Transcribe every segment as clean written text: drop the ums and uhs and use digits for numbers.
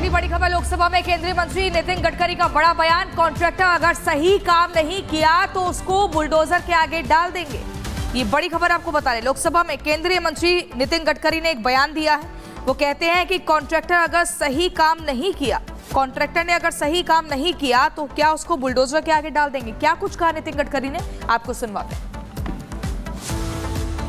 अगली बड़ी खबर लोकसभा में केंद्रीय मंत्री नितिन गडकरी का बड़ा बयान। कॉन्ट्रैक्टर अगर सही काम नहीं किया तो उसको बुलडोजर के आगे डाल देंगे। ये बड़ी खबर आपको बता रहे, लोकसभा में केंद्रीय मंत्री नितिन गडकरी ने एक बयान दिया है। वो कहते हैं कि कॉन्ट्रैक्टर अगर सही काम नहीं किया, कॉन्ट्रैक्टर ने अगर सही काम नहीं किया तो क्या उसको बुलडोजर के आगे डाल देंगे। क्या कुछ कहा नितिन गडकरी ने, आपको सुनवाते हैं।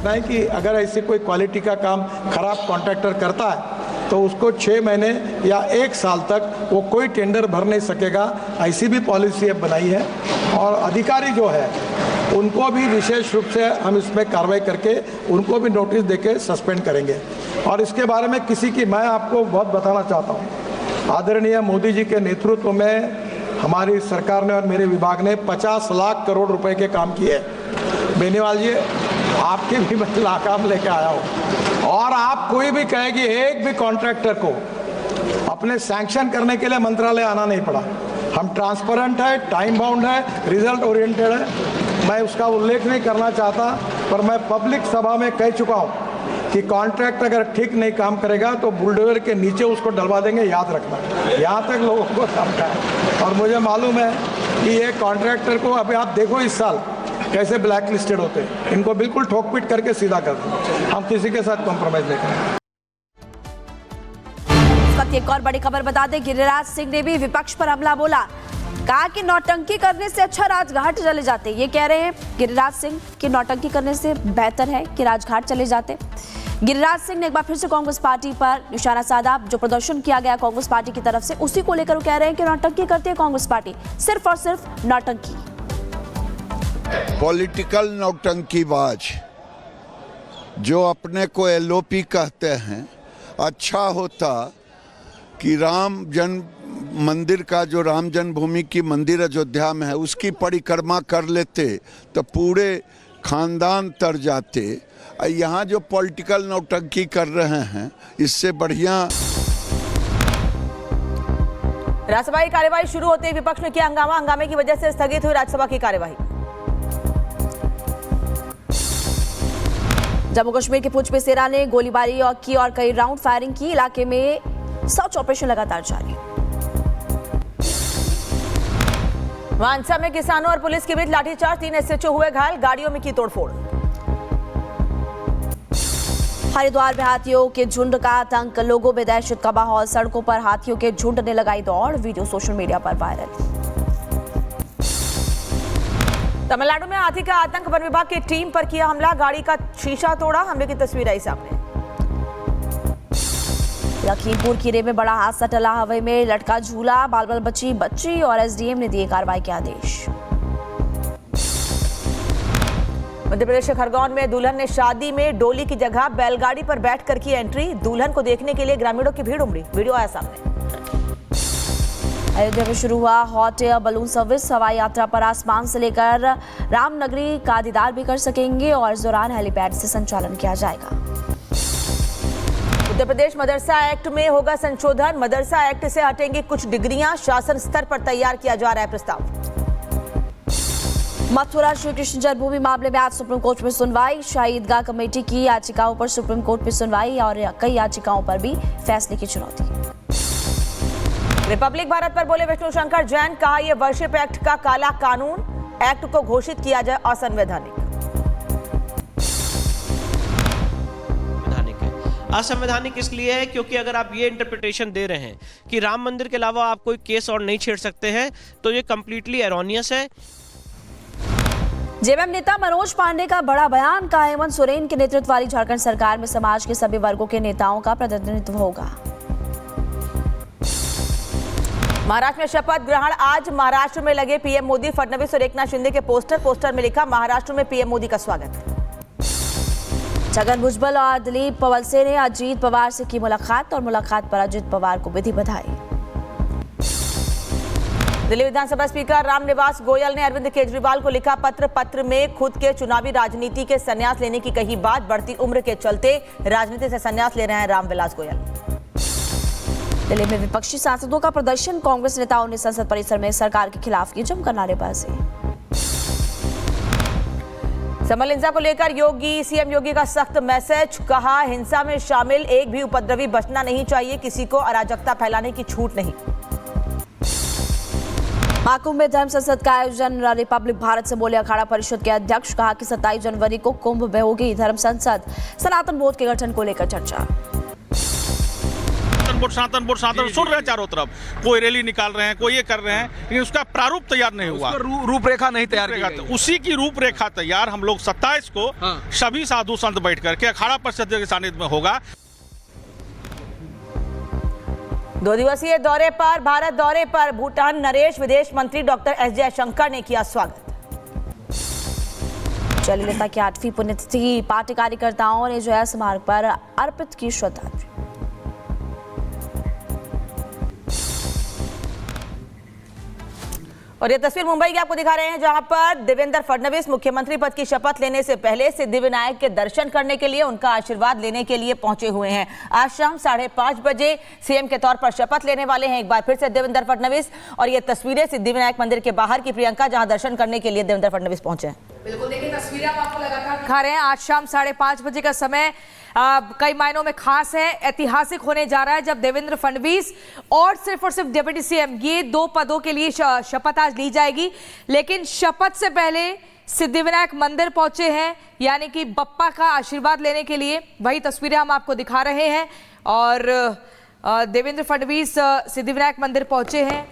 नहीं कि अगर ऐसे कोई क्वालिटी का काम खराब कॉन्ट्रैक्टर करता है तो उसको 6 महीने या 1 साल तक वो कोई टेंडर भर नहीं सकेगा। ऐसी भी पॉलिसी अब बनाई है और अधिकारी जो है उनको भी विशेष रूप से हम इसमें कार्रवाई करके उनको भी नोटिस देके सस्पेंड करेंगे। और इसके बारे में किसी की, मैं आपको बहुत बताना चाहता हूँ, आदरणीय मोदी जी के नेतृत्व में हमारी सरकार ने और मेरे विभाग ने 50 लाख करोड़ रुपए के काम किए। बेनीवाल जी, आपके भी मैं लाकाम लेके आया हूँ और आप कोई भी कहे कि एक भी कॉन्ट्रैक्टर को अपने सैंक्शन करने के लिए मंत्रालय आना नहीं पड़ा। हम ट्रांसपेरेंट है, टाइम बाउंड है, रिजल्ट ओरिएंटेड है। मैं उसका उल्लेख नहीं करना चाहता, पर मैं पब्लिक सभा में कह चुका हूँ कि कॉन्ट्रैक्ट अगर ठीक नहीं काम करेगा तो बुलडोजर के नीचे उसको डलवा देंगे, याद रखना। यहाँ तक लोगों को समझा है और मुझे मालूम है कि ये कॉन्ट्रैक्टर को अभी आप देखो इस साल कैसे ब्लैक लिस्टेड होते हैं। इनको बिल्कुल ठोक पीट करके सीधा कर दें। हम किसी के साथ कॉम्प्रोमाइज नहीं करेंगे। इस वक्त एक और बड़ी खबर बता दें, गिरिराज सिंह ने भी विपक्ष पर हमला बोला। कहा कि नौटंकी करने से अच्छा राजघाट चले जाते। ये कह रहे हैं गिरिराज सिंह कि नौटंकी करने से बेहतर है कि राजघाट चले जाते। गिरिराज सिंह ने एक बार फिर से कांग्रेस पार्टी पर निशाना साधा। जो प्रदर्शन किया गया कांग्रेस पार्टी की तरफ से, उसी को लेकर वो कह रहे हैं कि नौटंकी करती है कांग्रेस पार्टी, सिर्फ और सिर्फ नौटंकी। पॉलिटिकल नौटंकीबाज जो अपने को एलओपी कहते हैं, अच्छा होता कि राम जन्म मंदिर का, जो राम जन्मभूमि की मंदिर अयोध्या में है, उसकी परिक्रमा कर लेते तो पूरे खानदान तर जाते। यहाँ जो पॉलिटिकल नौटंकी कर रहे हैं, इससे बढ़िया। राज्यसभा की कार्यवाही शुरू होते ही विपक्ष ने किया हंगामा। हंगामे की वजह से स्थगित हुई राज्यसभा की कार्यवाही। जम्मू कश्मीर के पुंछ में सेना ने गोलीबारी की और कई राउंड फायरिंग की। इलाके में सर्च ऑपरेशन लगातार जारी। मानसा में किसानों और पुलिस के बीच लाठीचार्ज, 3 एसएचओ हुए घायल, गाड़ियों में की तोड़फोड़। हरिद्वार में हाथियों के झुंड का आतंक, लोगों में दहशत का माहौल। सड़कों पर हाथियों के झुंड ने लगाई दौड़, वीडियो सोशल मीडिया पर वायरल। तमिलनाडु में हाथी का आतंक, वन विभाग की टीम पर किया हमला, गाड़ी का शीशा तोड़ा। हमले की तस्वीर आई सामने। लखीमपुर खीरी में बड़ा हादसा टला, हवा में लटका झूला, बाल बाल बची और एसडीएम ने दिए कार्रवाई के आदेश। मध्य प्रदेश के खरगोन में दुल्हन ने शादी में डोली की जगह बैलगाड़ी पर बैठकर की एंट्री। दुल्हन को देखने के लिए ग्रामीणों की भीड़ उमड़ी, वीडियो आया सामने। अयोध्या में शुरू हुआ हॉट एयर बलून सर्विस। हवाई यात्रा पर आसमान से लेकर रामनगरी का दीदार भी कर सकेंगे और इस दौरान हेलीपैड से संचालन किया जाएगा। उत्तर प्रदेश मदरसा एक्ट में होगा संशोधन। मदरसा एक्ट से हटेंगी कुछ डिग्रियां, शासन स्तर पर तैयार किया जा रहा है प्रस्ताव। मथुरा श्री कृष्ण जन्मभूमि मामले में आज सुप्रीम कोर्ट में सुनवाई। शाही ईदगाह कमेटी की याचिकाओं पर सुप्रीम कोर्ट में सुनवाई और कई याचिकाओं पर भी फैसले की चुनौती। रिपब्लिक भारत पर बोले विष्णु शंकर जैन, कहा यह वर्शिप एक्ट का काला कानून, एक्ट को घोषित किया जाए असंवैधानिक। असंवैधानिक इसलिए है क्योंकि अगर आप ये इंटरप्रिटेशन दे रहे हैं कि राम मंदिर के अलावा आप कोई केस और नहीं छेड़ सकते हैं, तो ये कंप्लीटली एरोनियस है। जेएमएम नेता मनोज पांडे का बड़ा बयान। का हेमंत सोरेन के नेतृत्व वाली झारखंड सरकार में समाज के सभी वर्गों के नेताओं का प्रतिनिधित्व होगा। महाराष्ट्र में शपथ ग्रहण आज। महाराष्ट्र में लगे पीएम मोदी, फडणवीस और एकनाथ शिंदे के पोस्टर में लिखा, महाराष्ट्र में पीएम मोदी का स्वागत। छगन भुजबल और दिलीप पवलसे ने अजीत पवार से की मुलाकात और मुलाकात पर अजीत पवार को विधि बधाई। दिल्ली विधानसभा स्पीकर रामनिवास गोयल ने अरविंद केजरीवाल को लिखा पत्र में खुद के चुनावी राजनीति के संन्यास लेने की कही बात। बढ़ती उम्र के चलते राजनीति से संन्यास ले रहे हैं रामविलास गोयल। दिल्ली में विपक्षी सांसदों का प्रदर्शन। कांग्रेस नेताओं ने संसद परिसर में सरकार के खिलाफ की जमकर नारेबाजी। समल हिंसा को लेकर सीएम योगी का सख्त मैसेज, कहा हिंसा में शामिल एक भी उपद्रवी बचना नहीं चाहिए, किसी को अराजकता फैलाने की छूट नहीं। महाकुंभ में धर्म संसद का आयोजन, रिपब्लिक भारत से बोले अखाड़ा परिषद के अध्यक्ष, कहा कि 27 जनवरी को कुंभ में होगी धर्म संसद, सनातन बोर्ड के गठन को लेकर चर्चा। सनातन बोर्ड सुन रहे हैं चारों तरफ, कोई रैली निकाल रहे हैं, कोई ये कर रहे हैं, लेकिन उसका प्रारूप तैयार नहीं हुआ, रूपरेखा नहीं तैयार की गई। उसी की रूपरेखा तैयार हम लोग 27 को सभी साधु संत बैठ करके अखाड़ा परिषद के सानिध्य में होगा। 2 दिवसीय दौरे पर, भारत दौरे पर भूटान नरेश, विदेश मंत्री डॉक्टर एस जयशंकर ने किया स्वागत। जयललिता की 8वीं पुण्यतिथि, पार्टी कार्यकर्ताओं ने जो है स्मारक पर अर्पित की श्रद्धांजलि। और ये तस्वीर मुंबई की आपको दिखा रहे हैं, जहां पर देवेंद्र फडणवीस मुख्यमंत्री पद की शपथ लेने से पहले सिद्धिविनायक के दर्शन करने के लिए, उनका आशीर्वाद लेने के लिए पहुंचे हुए हैं। आज शाम 5:30 बजे सीएम के तौर पर शपथ लेने वाले हैं एक बार फिर से देवेंद्र फडणवीस। और ये तस्वीरें सिद्धिविनायक मंदिर के बाहर की प्रियंका, जहां दर्शन करने के लिए देवेंद्र फडणवीस पहुंचे हैं। बिल्कुल देखिए तस्वीरें आप आपको लगातार दिखा रहे हैं। आज शाम 5:30 बजे का समय कई मायनों में खास है, ऐतिहासिक होने जा रहा है, जब देवेंद्र फडणवीस और सिर्फ डिप्टी सीएम, ये 2 पदों के लिए शपथ आज ली जाएगी। लेकिन शपथ से पहले सिद्धिविनायक मंदिर पहुंचे हैं, यानी कि बप्पा का आशीर्वाद लेने के लिए। वही तस्वीरें हम आपको दिखा रहे हैं। और देवेंद्र फडणवीस सिद्धिविनायक मंदिर पहुंचे हैं,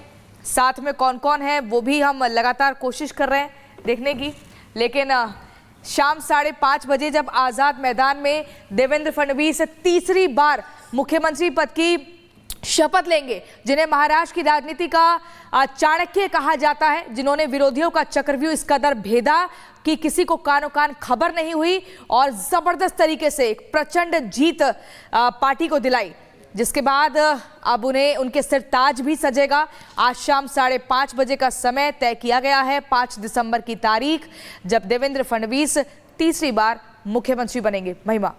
साथ में कौन कौन है वो भी हम लगातार कोशिश कर रहे हैं देखने की। लेकिन शाम 5:30 बजे जब आज़ाद मैदान में देवेंद्र फडणवीस तीसरी बार मुख्यमंत्री पद की शपथ लेंगे, जिन्हें महाराष्ट्र की राजनीति का चाणक्य कहा जाता है, जिन्होंने विरोधियों का चक्रव्यूह इस कदर भेदा कि किसी को कानो कान खबर नहीं हुई और जबरदस्त तरीके से एक प्रचंड जीत पार्टी को दिलाई, जिसके बाद अब उन्हें उनके सिर ताज भी सजेगा। आज शाम 5:30 बजे का समय तय किया गया है, 5 दिसंबर की तारीख, जब देवेंद्र फडणवीस तीसरी बार मुख्यमंत्री बनेंगे। महिमा,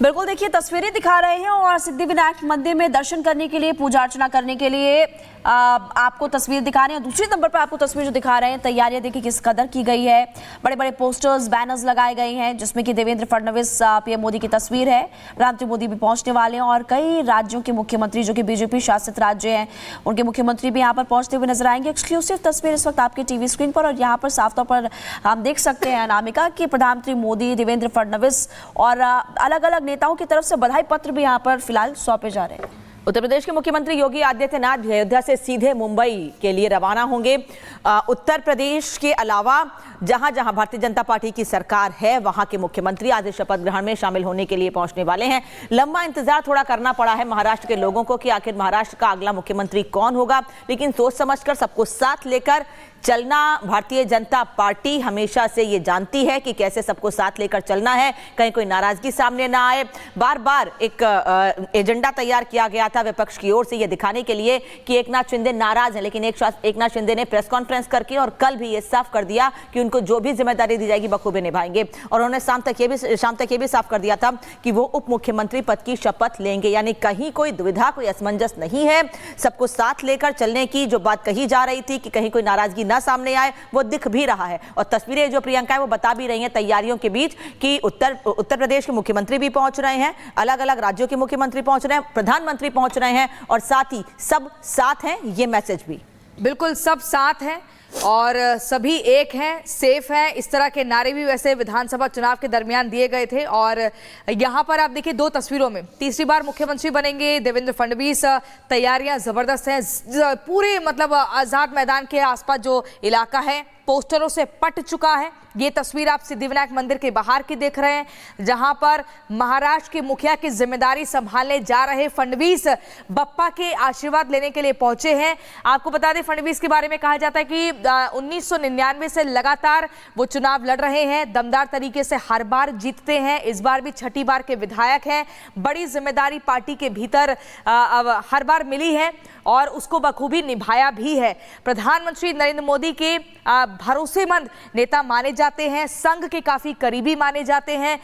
बिल्कुल देखिए तस्वीरें दिखा रहे हैं और सिद्धिविनायक मंदिर में दर्शन करने के लिए, पूजा अर्चना करने के लिए आपको तस्वीर दिखा रहे हैं। दूसरे नंबर पर आपको तस्वीर जो दिखा रहे हैं, तैयारियां देखिए किस कदर की गई है। बड़े बड़े पोस्टर्स, बैनर्स लगाए गए हैं, जिसमें कि देवेंद्र फडणवीस, पीएम मोदी की तस्वीर है। प्रधानमंत्री मोदी भी पहुंचने वाले हैं और कई राज्यों के मुख्यमंत्री जो कि बीजेपी शासित राज्य हैं, उनके मुख्यमंत्री भी यहाँ पर पहुंचते हुए नजर आएंगे। एक्सक्लूसिव तस्वीर इस वक्त आपके टीवी स्क्रीन पर, और यहाँ पर साफ तौर पर हम देख सकते हैं अनामिका कि प्रधानमंत्री मोदी, देवेंद्र फडणवीस और अलग अलग नेताओं की तरफ से बधाई पत्र भी यहाँ पर फिलहाल सौंपे जा रहे हैं। उत्तर प्रदेश के मुख्यमंत्री योगी आदित्यनाथ अयोध्या से सीधे मुंबई के लिए रवाना होंगे। उत्तर प्रदेश के अलावा जहां जहां भारतीय जनता पार्टी की सरकार है, वहां के मुख्यमंत्री आज शपथ ग्रहण में शामिल होने के लिए पहुंचने वाले हैं। लंबा इंतजार थोड़ा करना पड़ा है महाराष्ट्र के लोगों को कि आखिर महाराष्ट्र का अगला मुख्यमंत्री कौन होगा, लेकिन सोच समझकर सबको साथ लेकर चलना भारतीय जनता पार्टी हमेशा से ये जानती है कि कैसे सबको साथ लेकर चलना है, कहीं कोई नाराजगी सामने ना आए। बार बार एक एजेंडा तैयार किया गया था विपक्ष की ओर से ये दिखाने के लिए कि एकनाथ शिंदे नाराज हैं, लेकिन एकनाथ शिंदे ने प्रेस कॉन्फ्रेंस करके और कल भी ये साफ कर दिया कि उनको जो भी जिम्मेदारी दी जाएगी बखूबी निभाएंगे। और उन्होंने शाम तक ये भी साफ कर दिया था कि वो उप मुख्यमंत्री पद की शपथ लेंगे, यानी कहीं कोई दुविधा, कोई असमंजस नहीं है। सबको साथ लेकर चलने की जो बात कही जा रही थी कि कहीं कोई नाराजगी ना सामने आए, वो दिख भी रहा है। और तस्वीरें जो प्रियंका है वो बता भी रही हैं तैयारियों के बीच कि उत्तर प्रदेश के मुख्यमंत्री भी पहुंच रहे हैं, अलग अलग राज्यों के मुख्यमंत्री पहुंच रहे हैं, प्रधानमंत्री पहुंच रहे हैं, और साथ ही सब साथ हैं। ये मैसेज भी बिल्कुल सब साथ हैं और सभी एक हैं, सेफ हैं, इस तरह के नारे भी वैसे विधानसभा चुनाव के दरमियान दिए गए थे। और यहाँ पर आप देखिए 2 तस्वीरों में तीसरी बार मुख्यमंत्री बनेंगे देवेंद्र फडणवीस, तैयारियां जबरदस्त हैं। पूरे मतलब आज़ाद मैदान के आसपास जो इलाका है पोस्टरों से पट चुका है। ये तस्वीर आप सिद्धिविनायक मंदिर के बाहर की देख रहे हैं, जहां पर महाराष्ट्र के मुखिया की जिम्मेदारी संभालने जा रहे फडणवीस बप्पा के आशीर्वाद लेने के लिए पहुंचे हैं। आपको बता दें फडणवीस के बारे में कहा जाता है कि 1999 से लगातार वो चुनाव लड़ रहे हैं, दमदार तरीके से हर बार जीतते हैं, इस बार भी छठी बार के विधायक हैं। बड़ी जिम्मेदारी पार्टी के भीतर हर बार मिली है और उसको बखूबी निभाया भी है। प्रधानमंत्री नरेंद्र मोदी के भरोसेमंद नेता माने जाते हैं, संघ के काफी करीबी माने जाते हैं,